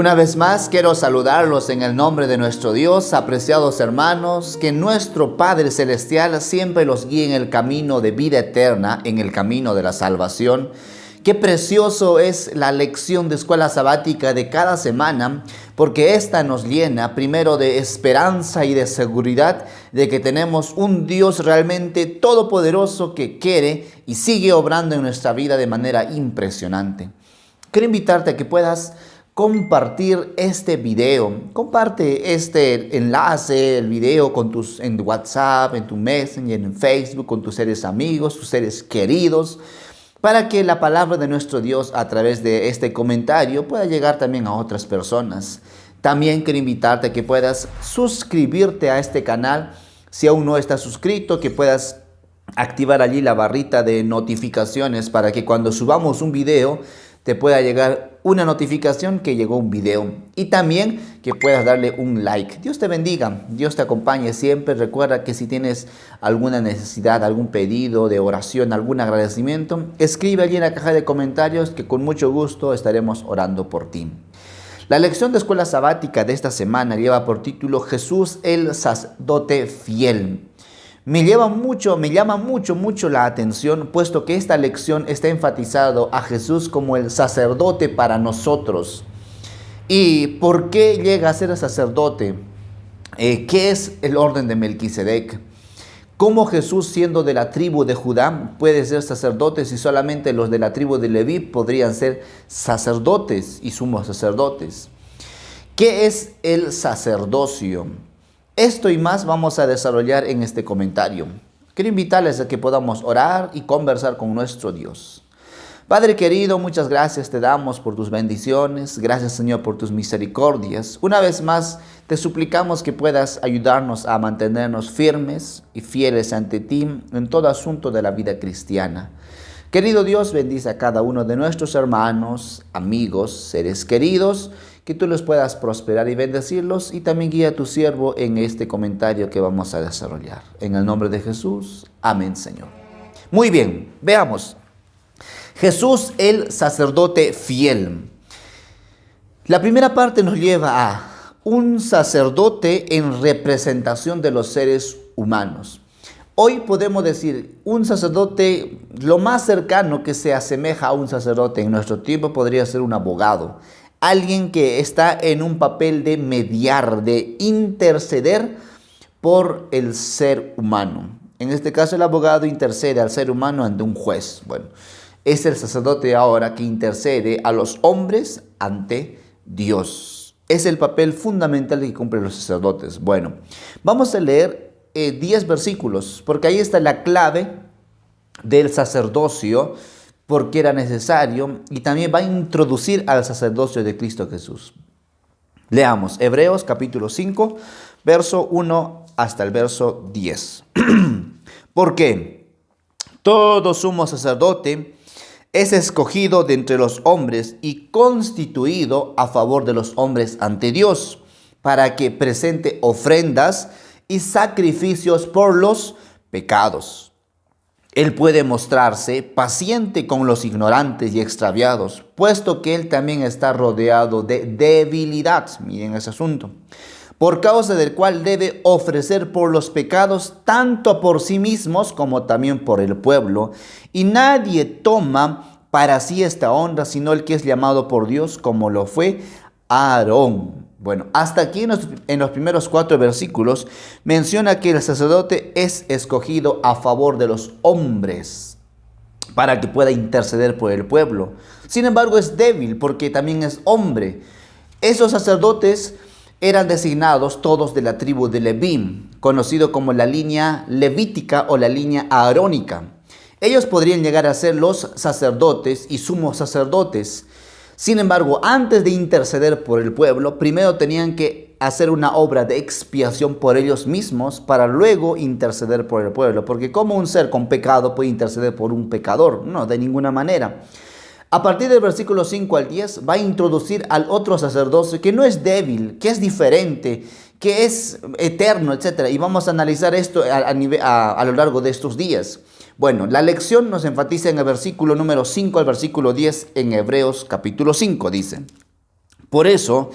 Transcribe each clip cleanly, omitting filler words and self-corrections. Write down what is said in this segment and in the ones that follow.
Una vez más quiero saludarlos en el nombre de nuestro Dios, apreciados hermanos, que nuestro Padre Celestial siempre los guíe en el camino de vida eterna, en el camino de la salvación. Qué precioso es la lección de escuela sabática de cada semana, porque esta nos llena primero de esperanza y de seguridad de que tenemos un Dios realmente todopoderoso que quiere y sigue obrando en nuestra vida de manera impresionante. Quiero invitarte a que puedas compartir este video. Comparte este enlace, el video en WhatsApp, en tu Messenger, en Facebook, con tus seres amigos, tus seres queridos, para que la palabra de nuestro Dios a través de este comentario pueda llegar también a otras personas. También quiero invitarte a que puedas suscribirte a este canal. Si aún no estás suscrito, que puedas activar allí la barrita de notificaciones para que cuando subamos un video te pueda llegar una notificación que llegó un video, y también que puedas darle un like. Dios te bendiga, Dios te acompañe siempre. Recuerda que si tienes alguna necesidad, algún pedido de oración, algún agradecimiento, escribe allí en la caja de comentarios que con mucho gusto estaremos orando por ti. La lección de escuela sabática de esta semana lleva por título Jesús el sacerdote fiel. Me llama mucho la atención, puesto que esta lección está enfatizado a Jesús como el sacerdote para nosotros. ¿Y por qué llega a ser sacerdote? ¿Qué es el orden de Melquisedec? ¿Cómo Jesús, siendo de la tribu de Judá, puede ser sacerdote si solamente los de la tribu de Leví podrían ser sacerdotes y sumos sacerdotes? ¿Qué es el sacerdocio? Esto y más vamos a desarrollar en este comentario. Quiero invitarles a que podamos orar y conversar con nuestro Dios. Padre querido, muchas gracias te damos por tus bendiciones. Gracias, Señor, por tus misericordias. Una vez más te suplicamos que puedas ayudarnos a mantenernos firmes y fieles ante ti en todo asunto de la vida cristiana. Querido Dios, bendice a cada uno de nuestros hermanos, amigos, seres queridos, que tú los puedas prosperar y bendecirlos, y también guía a tu siervo en este comentario que vamos a desarrollar. En el nombre de Jesús, amén, Señor. Muy bien, veamos. Jesús el sacerdote fiel. La primera parte nos lleva a un sacerdote en representación de los seres humanos. Hoy podemos decir, un sacerdote, lo más cercano que se asemeja a un sacerdote en nuestro tiempo podría ser un abogado. Alguien que está en un papel de mediar, de interceder por el ser humano. En este caso, el abogado intercede al ser humano ante un juez. Bueno, es el sacerdote ahora que intercede a los hombres ante Dios. Es el papel fundamental que cumplen los sacerdotes. Bueno, vamos a leer 10 versículos, porque ahí está la clave del sacerdocio, porque era necesario, y también va a introducir al sacerdocio de Cristo Jesús. Leamos Hebreos capítulo 5, verso 1 hasta el verso 10. Porque todo sumo sacerdote es escogido de entre los hombres y constituido a favor de los hombres ante Dios, para que presente ofrendas y sacrificios por los pecados. Él puede mostrarse paciente con los ignorantes y extraviados, puesto que él también está rodeado de debilidad. Miren ese asunto. Por causa del cual debe ofrecer por los pecados tanto por sí mismos como también por el pueblo. Y nadie toma para sí esta honra, sino el que es llamado por Dios, como lo fue Aarón. Bueno, hasta aquí en los primeros 4 versículos menciona que el sacerdote es escogido a favor de los hombres para que pueda interceder por el pueblo. Sin embargo, es débil porque también es hombre. Esos sacerdotes eran designados todos de la tribu de Leví, conocido como la línea levítica o la línea aarónica. Ellos podrían llegar a ser los sacerdotes y sumos sacerdotes. Sin embargo, antes de interceder por el pueblo, primero tenían que hacer una obra de expiación por ellos mismos para luego interceder por el pueblo. Porque ¿cómo un ser con pecado puede interceder por un pecador? No, de ninguna manera. A partir del versículo 5 al 10 va a introducir al otro sacerdocio que no es débil, que es diferente, que es eterno, etc. Y vamos a analizar esto a lo largo de estos días. Bueno, la lección nos enfatiza en el versículo número 5 al versículo 10 en Hebreos capítulo 5, dice: Por eso,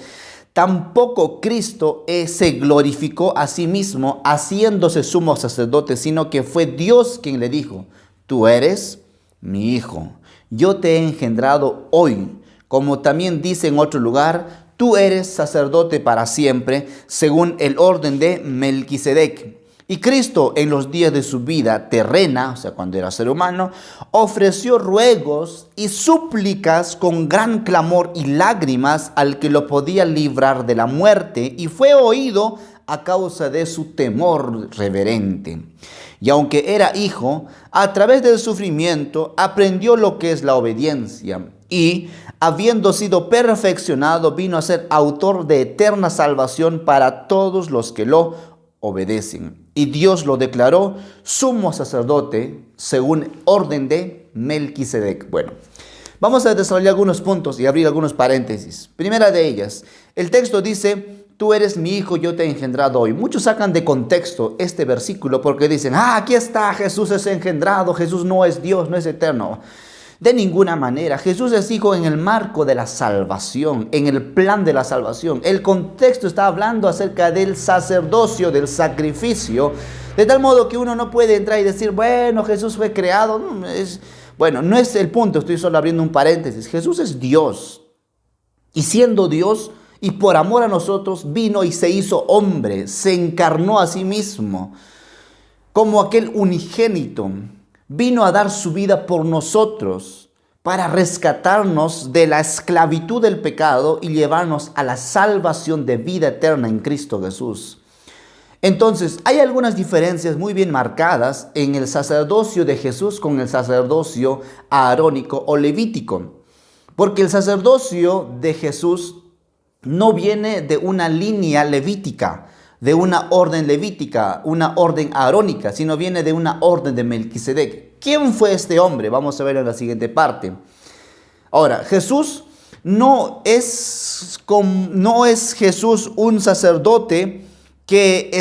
tampoco Cristo se glorificó a sí mismo haciéndose sumo sacerdote, sino que fue Dios quien le dijo: tú eres mi hijo, yo te he engendrado hoy. Como también dice en otro lugar: tú eres sacerdote para siempre, según el orden de Melquisedec. Y Cristo, en los días de su vida terrena, o sea, cuando era ser humano, ofreció ruegos y súplicas con gran clamor y lágrimas al que lo podía librar de la muerte, y fue oído a causa de su temor reverente. Y aunque era hijo, a través del sufrimiento aprendió lo que es la obediencia, y habiendo sido perfeccionado, vino a ser autor de eterna salvación para todos los que lo obedecen. Y Dios lo declaró sumo sacerdote según orden de Melquisedec. Bueno, vamos a desarrollar algunos puntos y abrir algunos paréntesis. Primera de ellas, el texto dice: tú eres mi hijo, yo te he engendrado hoy. Muchos sacan de contexto este versículo porque dicen: aquí está, Jesús es engendrado, Jesús no es Dios, no es eterno. De ninguna manera. Jesús es hijo en el marco de la salvación, en el plan de la salvación. El contexto está hablando acerca del sacerdocio, del sacrificio, de tal modo que uno no puede entrar y decir: bueno, Jesús fue creado. No es el punto, estoy solo abriendo un paréntesis. Jesús es Dios, y siendo Dios y por amor a nosotros, vino y se hizo hombre, se encarnó a sí mismo como aquel unigénito. Vino a dar su vida por nosotros para rescatarnos de la esclavitud del pecado y llevarnos a la salvación de vida eterna en Cristo Jesús. Entonces, hay algunas diferencias muy bien marcadas en el sacerdocio de Jesús con el sacerdocio arónico o levítico. Porque el sacerdocio de Jesús no viene de una línea levítica, de una orden levítica, una orden arónica, sino viene de una orden de Melquisedec. ¿Quién fue este hombre? Vamos a ver en la siguiente parte. Ahora, Jesús no es Jesús un sacerdote que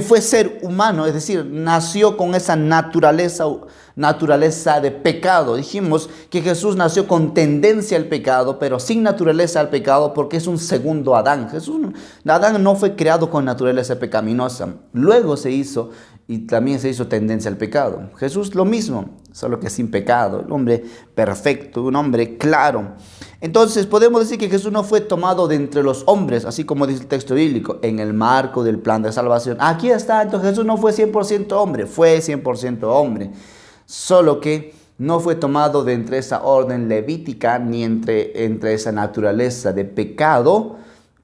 fue ser humano, es decir, nació con esa naturaleza de pecado. Dijimos que Jesús nació con tendencia al pecado, pero sin naturaleza al pecado, porque es un segundo Adán. Adán no fue creado con naturaleza pecaminosa, luego se hizo y también se hizo tendencia al pecado. Jesús lo mismo, solo que sin pecado, el hombre perfecto, un hombre claro. Entonces podemos decir que Jesús no fue tomado de entre los hombres, así como dice el texto bíblico, en el marco del plan de salvación. Aquí está, entonces Jesús no fue 100% hombre, fue 100% hombre, solo que no fue tomado de entre esa orden levítica ni entre esa naturaleza de pecado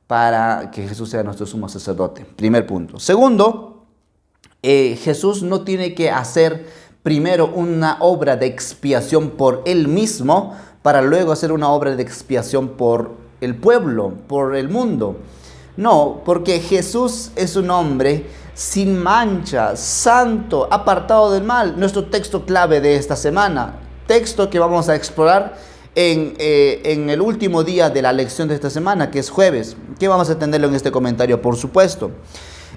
para que Jesús sea nuestro sumo sacerdote. Primer punto. Segundo, Jesús no tiene que hacer primero una obra de expiación por él mismo para luego hacer una obra de expiación por el pueblo, por el mundo. No, porque Jesús es un hombre sin mancha, santo, apartado del mal. Nuestro texto clave de esta semana, texto que vamos a explorar en el último día de la lección de esta semana, que es jueves, que vamos a entenderlo en este comentario, por supuesto.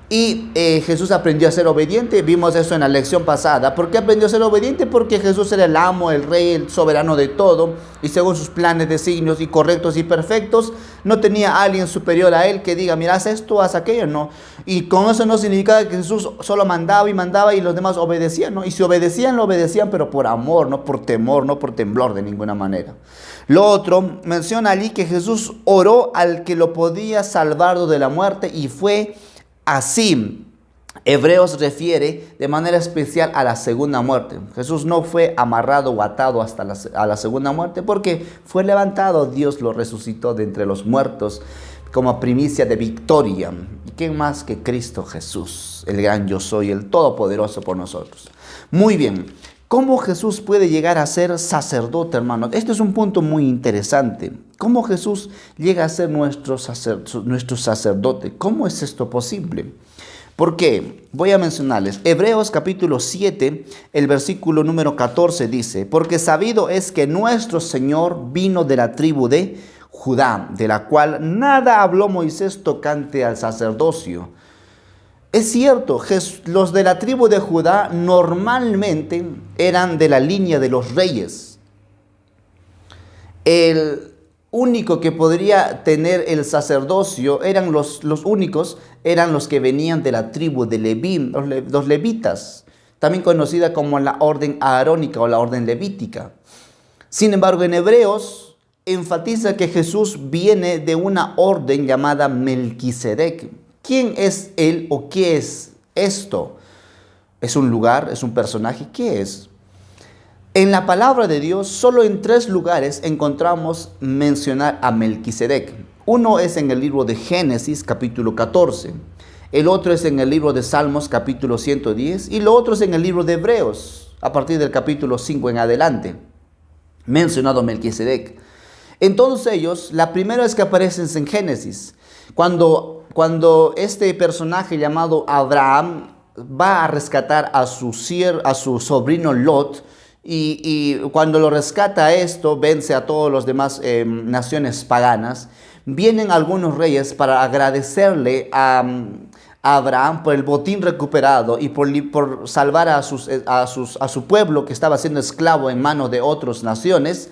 Y Jesús aprendió a ser obediente, vimos eso en la lección pasada. ¿Por qué aprendió a ser obediente? Porque Jesús era el amo, el rey, el soberano de todo, y según sus planes, designios y correctos y perfectos, no tenía a alguien superior a él que diga: mira, haz esto, haz aquello, no. Y con eso no significaba que Jesús solo mandaba y los demás obedecían, ¿no? Y si obedecían, lo obedecían, pero por amor, no por temor, no por temblor de ninguna manera. Lo otro, menciona allí que Jesús oró al que lo podía salvar de la muerte, y fue así. Hebreos refiere de manera especial a la segunda muerte. Jesús no fue amarrado o atado hasta la segunda muerte, porque fue levantado, Dios lo resucitó de entre los muertos como primicia de victoria. ¿Y quién más que Cristo Jesús, el gran yo soy, el todopoderoso por nosotros? Muy bien, ¿cómo Jesús puede llegar a ser sacerdote, hermanos? Este es un punto muy interesante. ¿Cómo Jesús llega a ser nuestro sacerdote? ¿Cómo es esto posible? ¿Por qué? Voy a mencionarles. Hebreos capítulo 7, el versículo número 14 dice: porque sabido es que nuestro Señor vino de la tribu de Judá, de la cual nada habló Moisés tocante al sacerdocio. Es cierto, los de la tribu de Judá normalmente eran de la línea de los reyes. único que podría tener el sacerdocio eran los únicos, eran los que venían de la tribu de Leví, los levitas, también conocida como la orden aarónica o la orden levítica. Sin embargo, en Hebreos enfatiza que Jesús viene de una orden llamada Melquisedec. ¿Quién es él o qué es esto? ¿Es un lugar? ¿Es un personaje? ¿Qué es? En la palabra de Dios, solo en 3 lugares encontramos mencionar a Melquisedec. Uno es en el libro de Génesis, capítulo 14. El otro es en el libro de Salmos, capítulo 110. Y lo otro es en el libro de Hebreos, a partir del capítulo 5 en adelante. Mencionado Melquisedec. En todos ellos, la primera vez que aparecen en Génesis, cuando este personaje llamado Abraham va a rescatar a su sobrino Lot, y cuando lo rescata esto, vence a todos los demás naciones paganas, vienen algunos reyes para agradecerle a Abraham por el botín recuperado y por salvar a su pueblo que estaba siendo esclavo en manos de otras naciones.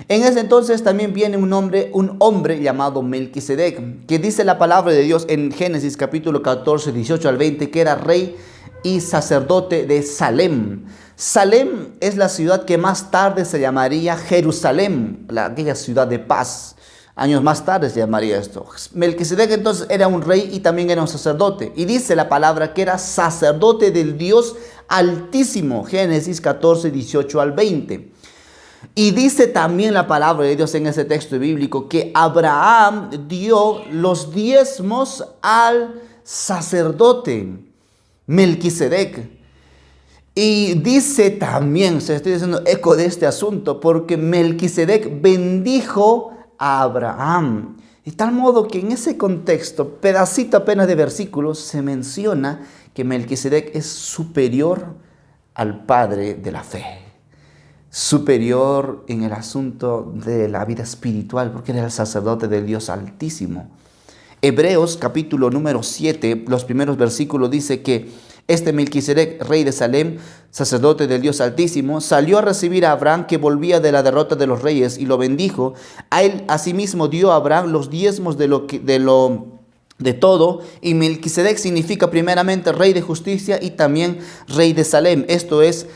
En ese entonces también viene un hombre llamado Melquisedec, que dice la palabra de Dios en Génesis capítulo 14, 18 al 20, que era rey y sacerdote de Salem. Salem es la ciudad que más tarde se llamaría Jerusalén, aquella ciudad de paz. Años más tarde se llamaría esto. Melquisedec entonces era un rey y también era un sacerdote. Y dice la palabra que era sacerdote del Dios Altísimo. Génesis 14, 18 al 20. Y dice también la palabra de Dios en ese texto bíblico que Abraham dio los diezmos al sacerdote Melquisedec. Y dice también, se estoy haciendo eco de este asunto, porque Melquisedec bendijo a Abraham. De tal modo que en ese contexto, pedacito apenas de versículos, se menciona que Melquisedec es superior al padre de la fe. Superior en el asunto de la vida espiritual, porque era el sacerdote del Dios Altísimo. Hebreos capítulo número 7, los primeros versículos dice que este Melquisedec, rey de Salem, sacerdote del Dios Altísimo, salió a recibir a Abraham que volvía de la derrota de los reyes y lo bendijo. A él asimismo dio a Abraham los diezmos de todo, y Melquisedec significa primeramente rey de justicia y también rey de Salem, esto es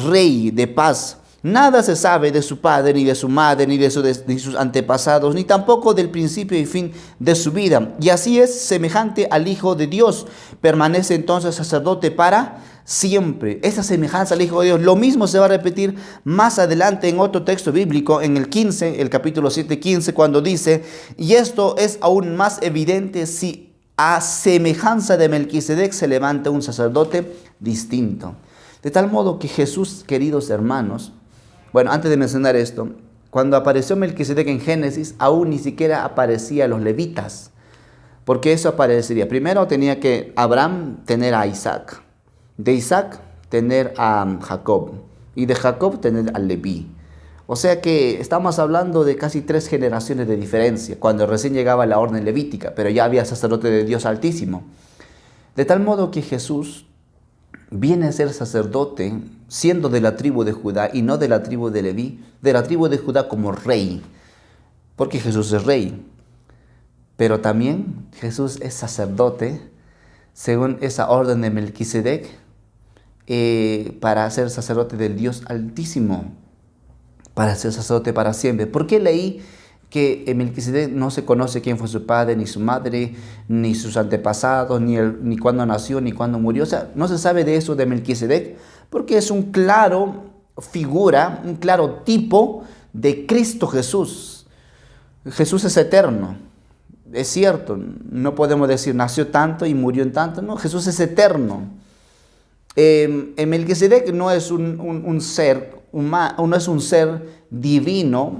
rey de paz. Nada se sabe de su padre, ni de su madre, ni de sus antepasados, ni tampoco del principio y fin de su vida. Y así es semejante al Hijo de Dios. Permanece entonces sacerdote para siempre. Esa semejanza al Hijo de Dios. Lo mismo se va a repetir más adelante en otro texto bíblico, en el 15, el capítulo 7, 15, cuando dice, y esto es aún más evidente si a semejanza de Melquisedec se levanta un sacerdote distinto. De tal modo que Jesús, queridos hermanos, bueno, antes de mencionar esto, cuando apareció Melquisedec en Génesis, aún ni siquiera aparecían los levitas. Porque eso aparecería. Primero tenía que Abraham tener a Isaac. De Isaac tener a Jacob. Y de Jacob tener a Leví. O sea que estamos hablando de casi 3 generaciones de diferencia, cuando recién llegaba la orden levítica, pero ya había sacerdote de Dios Altísimo. De tal modo que Jesús viene a ser sacerdote siendo de la tribu de Judá y no de la tribu de Leví, de la tribu de Judá como rey, porque Jesús es rey. Pero también Jesús es sacerdote según esa orden de Melquisedec para ser sacerdote del Dios Altísimo, para ser sacerdote para siempre. ¿Por qué leí que en Melquisedec no se conoce quién fue su padre, ni su madre, ni sus antepasados, ni cuándo nació, ni cuándo murió? O sea, no se sabe de eso de Melquisedec, porque es un claro figura, un claro tipo de Cristo Jesús. Jesús es eterno, es cierto, no podemos decir nació tanto y murió en tanto, no, Jesús es eterno. En Melquisedec no es un ser humano, no es un ser divino.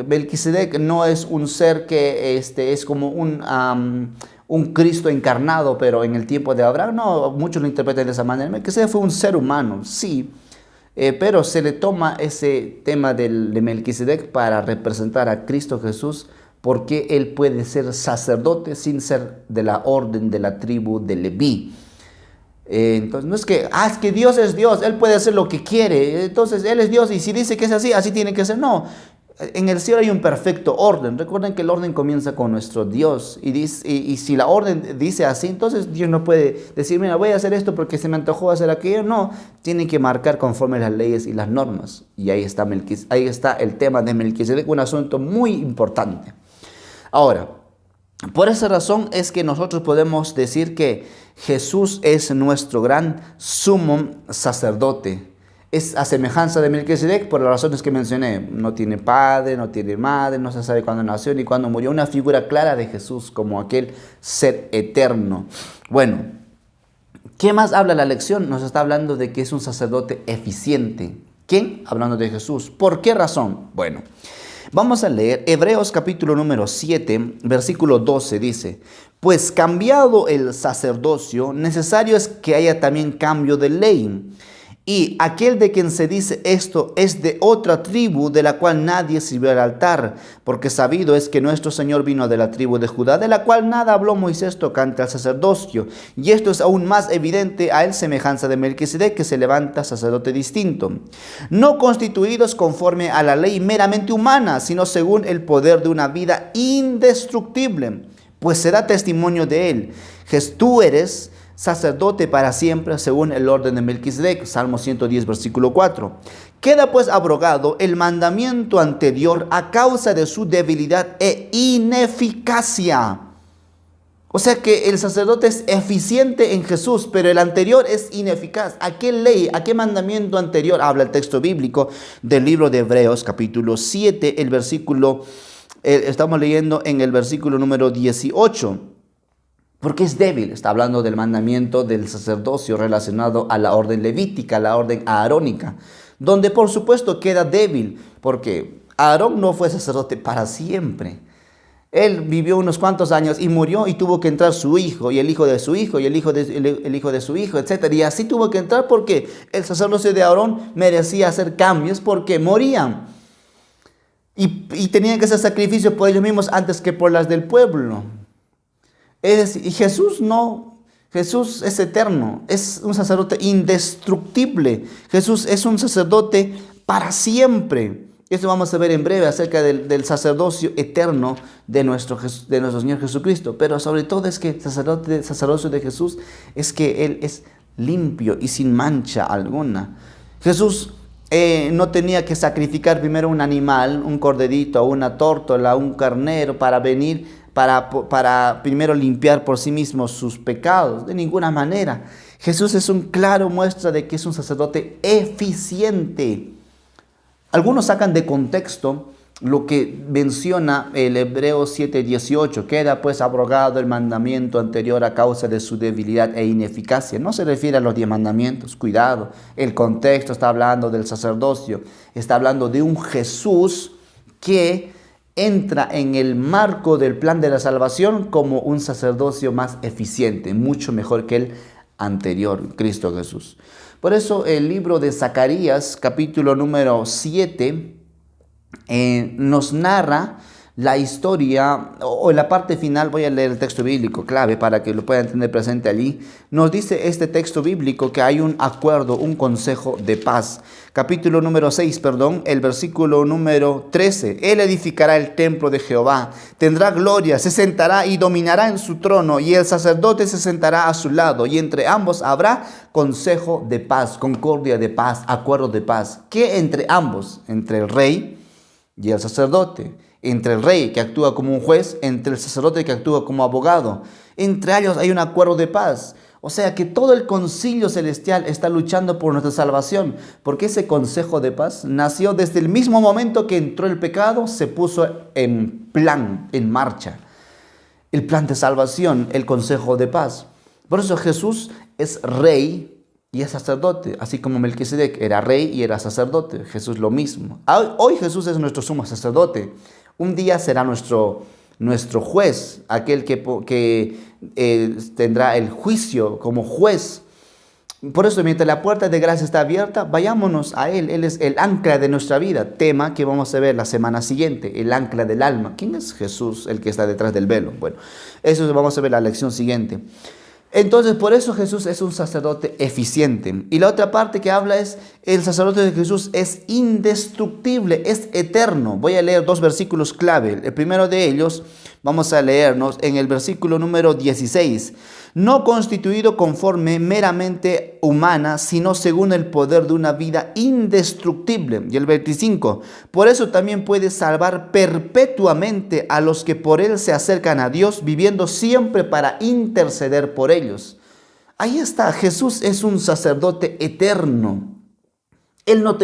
Melquisedec no es un ser que es como un Cristo encarnado, pero en el tiempo de Abraham. No, muchos lo interpretan de esa manera. Melquisedec fue un ser humano, sí, pero se le toma ese tema de Melquisedec para representar a Cristo Jesús, porque él puede ser sacerdote sin ser de la orden de la tribu de Leví. Entonces no es que Dios es Dios, Él puede hacer lo que quiere, entonces Él es Dios y si dice que es así, así tiene que ser. No, En el cielo hay un perfecto orden. Recuerden que el orden comienza con nuestro Dios. Y si la orden dice así, entonces Dios no puede decir, mira, voy a hacer esto porque se me antojó hacer aquello. No, tiene que marcar conforme las leyes y las normas. Y ahí está el tema de Melquisedec, un asunto muy importante. Ahora, por esa razón es que nosotros podemos decir que Jesús es nuestro gran sumo sacerdote. Es a semejanza de Melquisedec por las razones que mencioné. No tiene padre, no tiene madre, no se sabe cuándo nació ni cuándo murió. Una figura clara de Jesús como aquel ser eterno. Bueno, ¿qué más habla la lección? Nos está hablando de que es un sacerdote eficiente. ¿Quién? Hablando de Jesús. ¿Por qué razón? Bueno, vamos a leer Hebreos capítulo número 7, versículo 12, dice: pues cambiado el sacerdocio, necesario es que haya también cambio de ley. Y aquel de quien se dice esto es de otra tribu, de la cual nadie sirvió al altar, porque sabido es que nuestro Señor vino de la tribu de Judá, de la cual nada habló Moisés tocante al sacerdocio. Y esto es aún más evidente a él semejanza de Melquisedec, que se levanta sacerdote distinto, no constituidos conforme a la ley meramente humana, sino según el poder de una vida indestructible, pues se da testimonio de él. Tú eres sacerdote para siempre según el orden de Melquisedec. Salmo 110, versículo 4. Queda pues abrogado el mandamiento anterior a causa de su debilidad e ineficacia. O sea que el sacerdote es eficiente en Jesús, pero el anterior es ineficaz. ¿A qué ley, a qué mandamiento anterior habla el texto bíblico del libro de Hebreos, capítulo 7, el versículo, estamos leyendo en el versículo número 18. Porque es débil. Está hablando del mandamiento del sacerdocio relacionado a la orden levítica, la orden aarónica, donde por supuesto queda débil, porque Aarón no fue sacerdote para siempre. Él vivió unos cuantos años y murió, y tuvo que entrar su hijo, y el hijo de su hijo, y el hijo de su hijo, etc. Y así tuvo que entrar porque el sacerdocio de Aarón merecía hacer cambios porque morían. Y tenían que hacer sacrificios por ellos mismos antes que por las del pueblo. Es decir, y Jesús no, Jesús es eterno, es un sacerdote indestructible. Jesús es un sacerdote para siempre. Esto vamos a ver en breve acerca del sacerdocio eterno de nuestro Señor Jesucristo. Pero sobre todo es que el sacerdocio de Jesús es que Él es limpio y sin mancha alguna. Jesús no tenía que sacrificar primero un animal, un corderito, una tórtola, un carnero para venir para primero limpiar por sí mismo sus pecados. De ninguna manera. Jesús es un claro muestra de que es un sacerdote eficiente. Algunos sacan de contexto lo que menciona el Hebreos 7:18. Queda pues abrogado el mandamiento anterior a causa de su debilidad e ineficacia. No se refiere a los 10 mandamientos. Cuidado, el contexto está hablando del sacerdocio. Está hablando de un Jesús que entra en el marco del plan de la salvación como un sacerdocio más eficiente, mucho mejor que el anterior, Cristo Jesús. Por eso el libro de Zacarías, capítulo número 7, nos narra la historia, o en la parte final, voy a leer el texto bíblico clave para que lo puedan tener presente allí. Nos dice este texto bíblico que hay un acuerdo, un consejo de paz. Capítulo número 6, el versículo número 13. Él edificará el templo de Jehová, tendrá gloria, se sentará y dominará en su trono, y el sacerdote se sentará a su lado, y entre ambos habrá consejo de paz, concordia de paz, acuerdo de paz. ¿Qué entre ambos? Entre el rey y el sacerdote. Entre el rey que actúa como un juez, entre el sacerdote que actúa como abogado. Entre ellos hay un acuerdo de paz. O sea que todo el concilio celestial está luchando por nuestra salvación, porque ese consejo de paz nació desde el mismo momento que entró el pecado, se puso en marcha. El plan de salvación, el consejo de paz. Por eso Jesús es rey y es sacerdote, así como Melquisedec era rey y era sacerdote. Jesús lo mismo. Hoy Jesús es nuestro sumo sacerdote. Un día será nuestro juez, aquel que tendrá el juicio como juez. Por eso, mientras la puerta de gracia está abierta, vayámonos a Él. Él es el ancla de nuestra vida, tema que vamos a ver la semana siguiente, el ancla del alma. ¿Quién es Jesús, el que está detrás del velo? Bueno, eso vamos a ver la lección siguiente. Entonces, por eso Jesús es un sacerdote eficiente. Y la otra parte que habla es, el sacerdote de Jesús es indestructible, es eterno. Voy a leer dos versículos clave. El primero de ellos, vamos a leernos en el versículo número 16. No constituido conforme meramente humana, sino según el poder de una vida indestructible. Y el 25. Por eso también puede salvar perpetuamente a los que por él se acercan a Dios, viviendo siempre para interceder por ellos. Ahí está, Jesús es un sacerdote eterno. Él no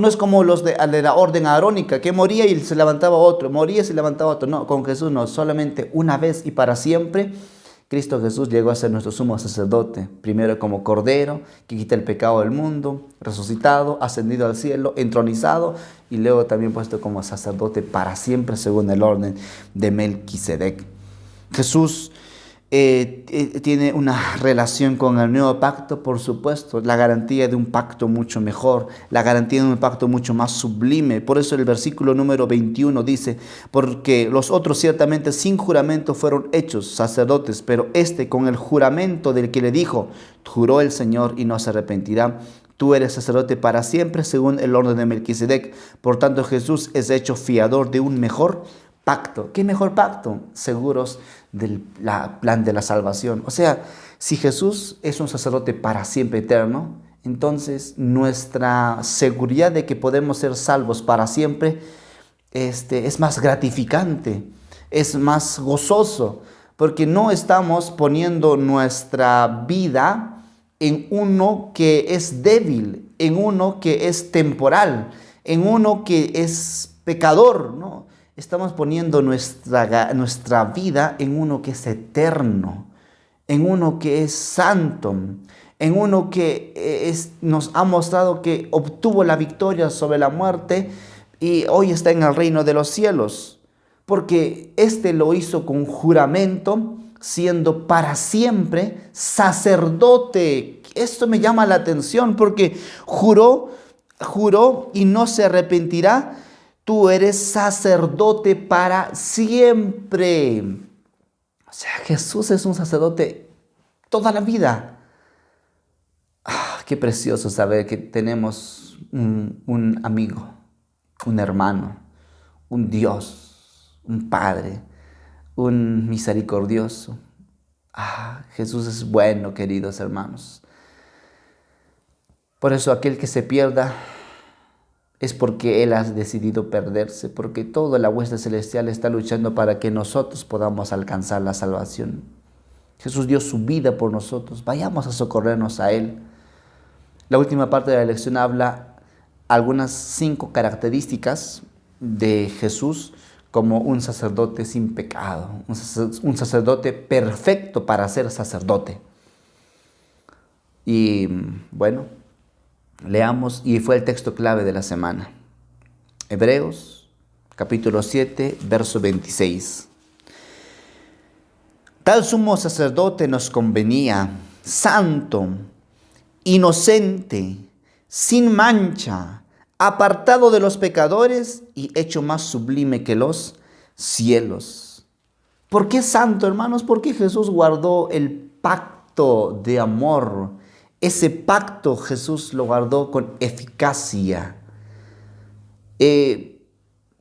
es como los de la orden arónica, que moría y se levantaba otro, moría y se levantaba otro. No, con Jesús no, solamente una vez y para siempre. Cristo Jesús llegó a ser nuestro sumo sacerdote, primero como Cordero, que quita el pecado del mundo, resucitado, ascendido al cielo, entronizado, y luego también puesto como sacerdote para siempre según el orden de Melquisedec. Jesús tiene una relación con el nuevo pacto, por supuesto, la garantía de un pacto mucho mejor, la garantía de un pacto mucho más sublime. Por eso el versículo número 21 dice, porque los otros ciertamente sin juramento fueron hechos sacerdotes, pero este con el juramento del que le dijo, juró el Señor y no se arrepentirá. Tú eres sacerdote para siempre según el orden de Melquisedec. Por tanto, Jesús es hecho fiador de un mejor pacto. ¿Qué mejor pacto? Seguros del plan de la salvación. O sea, si Jesús es un sacerdote para siempre eterno, entonces nuestra seguridad de que podemos ser salvos para siempre es más gratificante, es más gozoso, porque no estamos poniendo nuestra vida en uno que es débil, en uno que es temporal, en uno que es pecador, ¿no? Estamos poniendo nuestra vida en uno que es eterno, en uno que es santo, en uno que nos ha mostrado que obtuvo la victoria sobre la muerte y hoy está en el reino de los cielos. Porque éste lo hizo con juramento, siendo para siempre sacerdote. Esto me llama la atención porque juró y no se arrepentirá. Tú eres sacerdote para siempre. O sea, Jesús es un sacerdote toda la vida. Qué precioso saber que tenemos un amigo, un hermano, un Dios, un Padre, un misericordioso. Jesús es bueno, queridos hermanos. Por eso aquel que se pierda es porque Él ha decidido perderse, porque toda la hueste celestial está luchando para que nosotros podamos alcanzar la salvación. Jesús dio su vida por nosotros, vayamos a socorrernos a Él. La última parte de la lección habla algunas 5 características de Jesús como un sacerdote sin pecado, un sacerdote perfecto para ser sacerdote. Y bueno, leamos, y fue el texto clave de la semana. Hebreos, capítulo 7, verso 26. Tal sumo sacerdote nos convenía, santo, inocente, sin mancha, apartado de los pecadores y hecho más sublime que los cielos. ¿Por qué santo, hermanos? Porque Jesús guardó el pacto de amor. Ese pacto Jesús lo guardó con eficacia.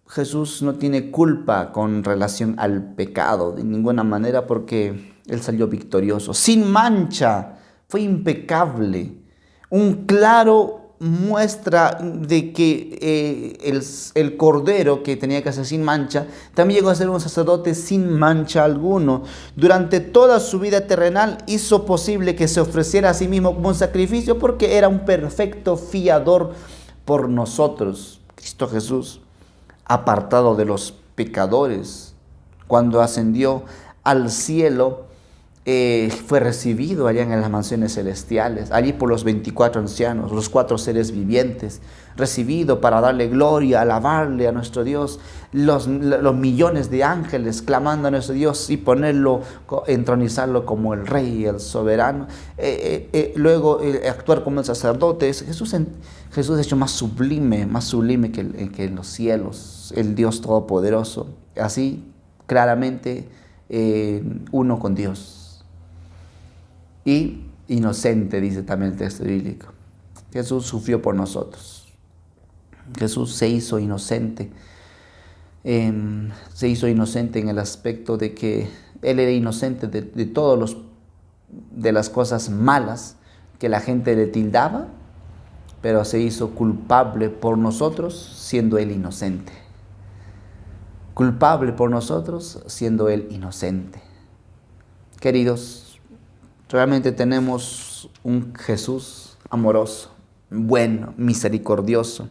Jesús no tiene culpa con relación al pecado de ninguna manera porque Él salió victorioso. Sin mancha, fue impecable. Un claro muestra de que el Cordero que tenía que ser sin mancha, también llegó a ser un sacerdote sin mancha alguno. Durante toda su vida terrenal hizo posible que se ofreciera a sí mismo como un sacrificio porque era un perfecto fiador por nosotros. Cristo Jesús, apartado de los pecadores, cuando ascendió al cielo, fue recibido allá en las mansiones celestiales, allí por los 24 ancianos, los 4 seres vivientes, recibido para darle gloria, alabarle a nuestro Dios, los millones de ángeles clamando a nuestro Dios y ponerlo, entronizarlo como el rey, el soberano, luego actuar como el sacerdote. Jesús es hecho más sublime que en los cielos, el Dios todopoderoso, así claramente uno con Dios. y inocente, dice también el texto bíblico. Jesús sufrió por nosotros. Jesús se hizo inocente. Se hizo inocente en el aspecto de que Él era inocente de las cosas malas que la gente le tildaba, pero se hizo culpable por nosotros siendo Él inocente. Culpable por nosotros siendo Él inocente. Queridos, realmente tenemos un Jesús amoroso, bueno, misericordioso.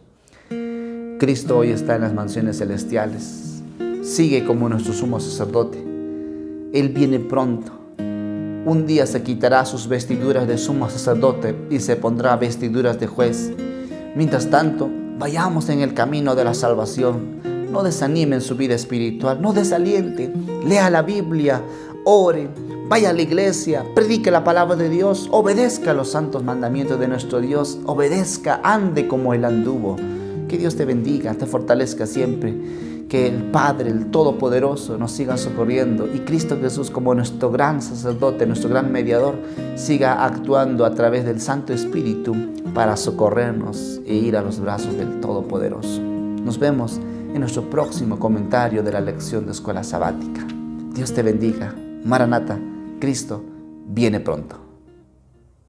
Cristo hoy está en las mansiones celestiales. Sigue como nuestro sumo sacerdote. Él viene pronto. Un día se quitará sus vestiduras de sumo sacerdote y se pondrá vestiduras de juez. Mientras tanto, vayamos en el camino de la salvación. No desanimen su vida espiritual, no desaliente. Lea la Biblia, ore, vaya a la iglesia, predique la palabra de Dios, obedezca los santos mandamientos de nuestro Dios, obedezca, ande como Él anduvo. Que Dios te bendiga, te fortalezca siempre. Que el Padre, el Todopoderoso, nos siga socorriendo y Cristo Jesús, como nuestro gran sacerdote, nuestro gran mediador, siga actuando a través del Santo Espíritu para socorrernos e ir a los brazos del Todopoderoso. Nos vemos en nuestro próximo comentario de la lección de Escuela Sabática. Dios te bendiga. Maranata, Cristo viene pronto.